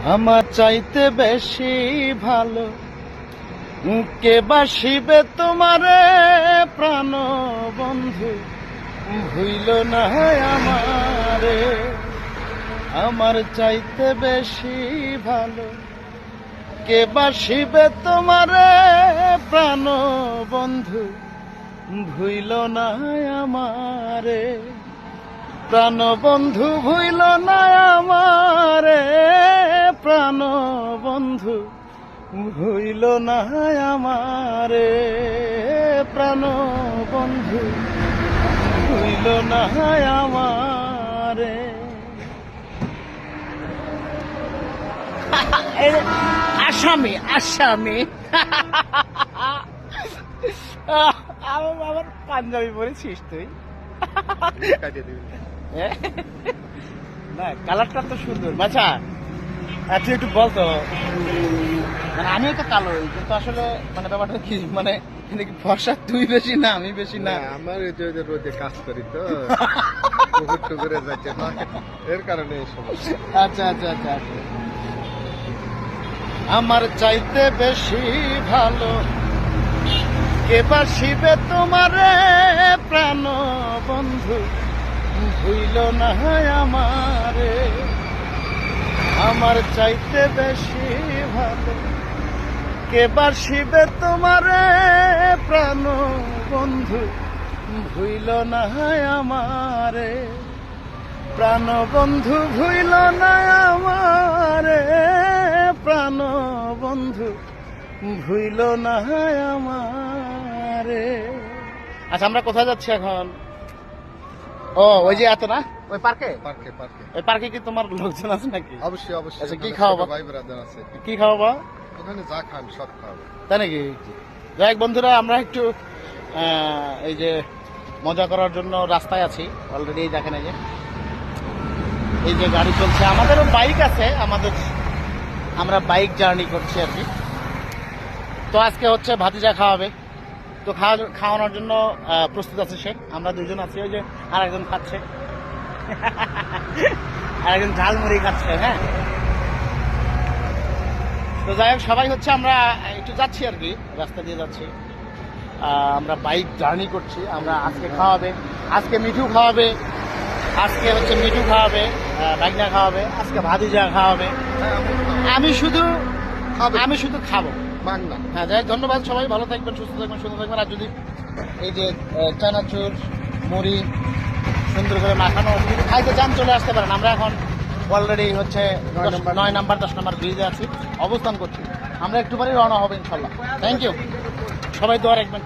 আমার চাইতে বেশি ভালো কে বাসিবে তোমারে প্রাণ বন্ধু, ভুইল না আমারে। আমার চাইতে বেশি ভালো কে বাসিবে তোমারে প্রাণ বন্ধু, ভুইল না আমারে। প্রাণ বন্ধু ভুইল না আমারে, প্রাণ বন্ধু ভুইল না আমারে। প্রাণ বন্ধু ভুইল না আমারে। আসামি আসামি আমার পাঞ্জাবি পরেছিস তুই? না, কালারটা তো সুন্দর। আচ্ছা তুই একটু বলতো, মানে আমিও তো কালো, কিন্তু আসলে মানে ব্যাপারটা কি, মানে ফর্সা তুই বেশি না আমি বেশি না? আমার রোদে কাজ করি তো টুকুরে যাচ্ছে না, এর কারণে এই সমস্যা। আচ্ছা আচ্ছা আচ্ছা। আমার চাইতে বেশি ভালো কে বাসিবে তোমারে প্রাণ বন্ধু, ভুইল না আমারে। আমার চাইতে বেশি ভালো কে বাসিবে তোমারে প্রাণ বন্ধু, ভুইল না আমারে। প্রাণ বন্ধু ভুইল না আমারে, প্রাণ বন্ধু ভুইল না আমারে। আচ্ছা আমরা কোথায় যাচ্ছি এখন? ও ওই যে এত না, ওই পার্কে? পার্কে পার্কে। ওই পার্কে কি তোমার লোকজন আছে নাকি? অবশ্যই অবশ্যই। আচ্ছা কি খাওয়াবো? ভাই ব্রাদার আছে। কি খাওয়াবো? ওখানে যা খান সব খাওয়াবো। তাই নাকি? যাই হোক বন্ধুরা, আমরা একটু এই যে মজা করার জন্য রাস্তায় আছি অলরেডি। দেখেন এই যে গাড়ি চলছে, আমাদেরও বাইক আছে, আমরা বাইক জার্নি করছি আর কি। তো আজকে হচ্ছে ভাতিজা খাওয়াবে, তো খাওয়ানোর জন্য প্রস্তুত আছে সে। আমরা দুজন আছি, ওই যে আরেকজন খাচ্ছে, আরেকজন ঝালমুড়ি খাচ্ছে। হ্যাঁ, তো যাই হোক সবাই হচ্ছে আমরা একটু যাচ্ছি আর কি, রাস্তা দিয়ে যাচ্ছি। আমরা বাইক জার্নি করছি। আমরা আজকে খাওয়াবে, আজকে মিঠু খাওয়াবে, আজকে হচ্ছে মিঠু খাওয়াবে, বাইকনা খাওয়াবে, আজকে ভাতিজা খাওয়াবে, আমি শুধু খাবো। বাংলা। হ্যাঁ যাই, ধন্যবাদ সবাই, ভালো থাকবেন, সুস্থ থাকবেন, সুন্দর থাকবেন। আর যদি এই যে চানাচুর মুড়ি সুন্দর করে মাখানো যদি খাইতে চান চলে আসতে পারেন। আমরা এখন অলরেডি হচ্ছে 9 নাম্বার 10 নাম্বার ব্রিজে আছি, অবস্থান করছি। আমরা একটু পরেই রওনা হবে ইনশাল্লাহ। থ্যাংক ইউ, সবাই দোয়া রাখবেন।